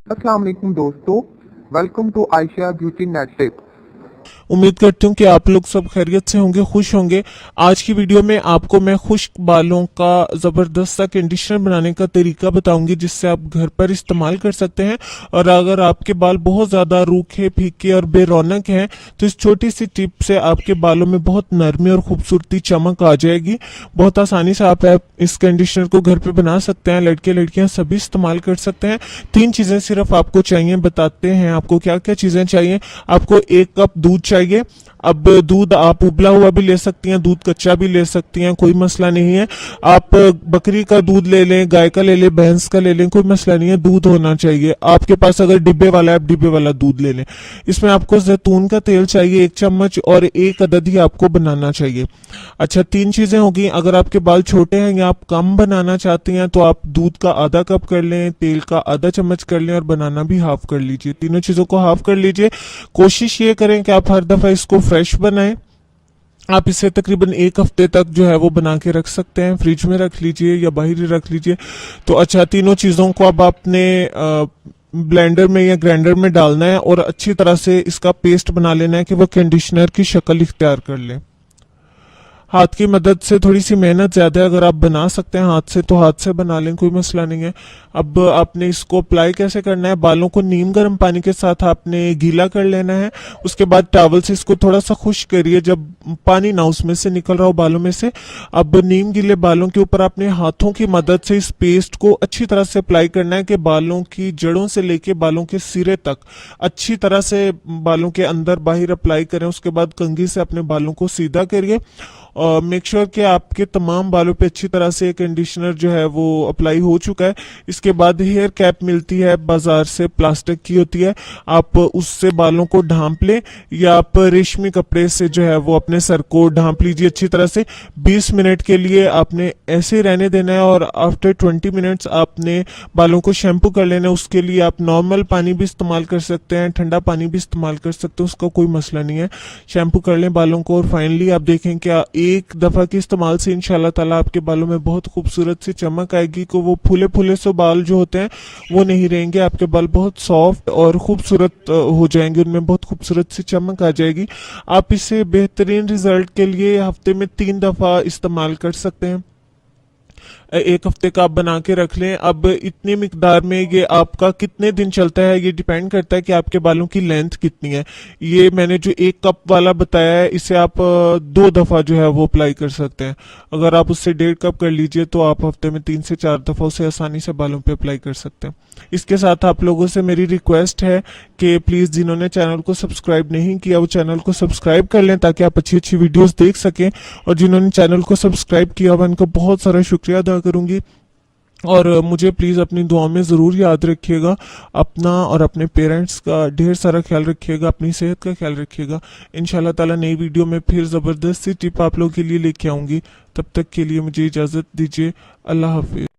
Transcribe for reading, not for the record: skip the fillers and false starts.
अस्सलाम वालेकुम दोस्तों, welcome to Ayesha beauty net tip. उम्मीद करती हूँ कि आप लोग सब खैरियत से होंगे, खुश होंगे। आज की वीडियो में आपको मैं खुश्क बालों का ज़बरदस्त सा कंडीशनर बनाने का तरीका बताऊंगी, जिससे आप घर पर इस्तेमाल कर सकते हैं। और अगर आपके बाल बहुत ज़्यादा रूखे, फीके और बेरौनक हैं, तो इस छोटी सी टिप से आपके बालों में बहुत नरमी और खूबसूरती, चमक आ जाएगी। बहुत आसानी से आप इस कंडीशनर को घर पे बना सकते हैं। लड़के लड़कियां सभी इस्तेमाल कर सकते हैं। 3 चीज़ें सिर्फ आपको चाहिए, बताते हैं आपको क्या क्या चीज़ें चाहिए। आपको 1 कप दूध चाहिए। अब दूध आप उबला हुआ भी ले सकती हैं, दूध कच्चा भी ले सकती हैं, कोई मसला नहीं है। आप बकरी का दूध ले लें, गाय का ले लें, भैंस का ले लें, कोई मसला नहीं है, दूध होना चाहिए। आपके पास अगर डिब्बे वाला है, आप डिब्बे वाला दूध ले लें। इसमें आपको जैतून का तेल चाहिए 1 चम्मच, और 1 अदद ही आपको बनाना चाहिए। अच्छा, 3 चीजें होगी। अगर आपके बाल छोटे हैं या आप कम बनाना चाहते हैं, तो आप दूध का आधा कप कर लें, तेल का आधा चम्मच कर लें, और बनाना भी हाफ कर लीजिए। तीनों चीजों को हाफ कर लीजिए। कोशिश ये करें कि आप हर दफा इसको फ्रेश बनाएं। आप इसे तकरीबन 1 हफ्ते तक जो है वो बना के रख सकते हैं, फ्रिज में रख लीजिए या बाहर ही रख लीजिए। तो अच्छा, तीनों चीज़ों को अब आपने ब्लेंडर में या ग्राइंडर में डालना है और अच्छी तरह से इसका पेस्ट बना लेना है कि वो कंडीशनर की शक्ल इख्तियार कर ले। हाथ की मदद से थोड़ी सी मेहनत ज्यादा है, अगर आप बना सकते हैं हाथ से तो हाथ से बना लें, कोई मसला नहीं है। अब आपने इसको अप्लाई कैसे करना है, बालों को नीम गर्म पानी के साथ आपने गीला कर लेना है। उसके बाद टॉवल से इसको थोड़ा सा खुश्क करिए, जब पानी ना उसमें से निकल रहा हो बालों में से। अब नीम गीले बालों के ऊपर आपने हाथों की मदद से इस पेस्ट को अच्छी तरह से अप्लाई करना है कि बालों की जड़ों से लेके बालों के सिरे तक अच्छी तरह से बालों के अंदर बाहर अप्लाई करें। उसके बाद कंघी से अपने बालों को सीधा करिए और मेक श्योर कि आपके तमाम बालों पे अच्छी तरह से कंडीशनर जो है वो अप्लाई हो चुका है। इसके बाद हेयर कैप मिलती है बाजार से, प्लास्टिक की होती है, आप उससे बालों को ढांप लें, या आप रेशमी कपड़े से जो है वो अपने सर को ढांप लीजिए अच्छी तरह से। 20 मिनट के लिए आपने ऐसे ही रहने देना है, और आफ्टर 20 मिनट्स आपने बालों को शैम्पू कर लेना है। उसके लिए आप नॉर्मल पानी भी इस्तेमाल कर सकते हैं, ठंडा पानी भी इस्तेमाल कर सकते हैं, उसका कोई मसला नहीं है। शैम्पू कर लें बालों को, और फाइनली आप देखें कि एक दफा के इस्तेमाल से इंशाल्लाह ताला आपके बालों में बहुत खूबसूरत सी चमक आएगी। को वो फूले फूले से बाल जो होते हैं वो नहीं रहेंगे, आपके बाल बहुत सॉफ्ट और खूबसूरत हो जाएंगे, उनमें बहुत खूबसूरत सी चमक आ जाएगी। आप इसे बेहतरीन रिजल्ट के लिए हफ्ते में 3 दफा इस्तेमाल कर सकते हैं। 1 हफ्ते का आप बना के रख लें। अब इतनी मिकदार में ये आपका कितने दिन चलता है, ये डिपेंड करता है कि आपके बालों की लेंथ कितनी है। ये मैंने जो 1 कप वाला बताया है, इसे आप 2 दफा जो है वो अप्लाई कर सकते हैं। अगर आप उससे 1.5 कप कर लीजिए तो आप हफ्ते में 3 से 4 दफा उसे आसानी से बालों पे अप्लाई कर सकते हैं। इसके साथ आप लोगों से मेरी रिक्वेस्ट है कि प्लीज जिन्होंने चैनल को सब्सक्राइब नहीं किया वो चैनल को सब्सक्राइब कर लें, ताकि आप अच्छी अच्छी वीडियोस देख सकें। और जिन्होंने चैनल को सब्सक्राइब किया मैं उनका बहुत सारा शुक्रिया अदा करूंगी। और मुझे प्लीज़ अपनी दुआ में ज़रूर याद रखिएगा। अपना और अपने पेरेंट्स का ढेर सारा ख्याल रखिएगा, अपनी सेहत का ख्याल रखिएगा। इंशाल्लाह ताला नई वीडियो में फिर ज़बरदस्त सी टिप आप लोगों के लिए लेके आऊँगी। तब तक के लिए मुझे इजाज़त दीजिए। अल्लाह हाफिज़।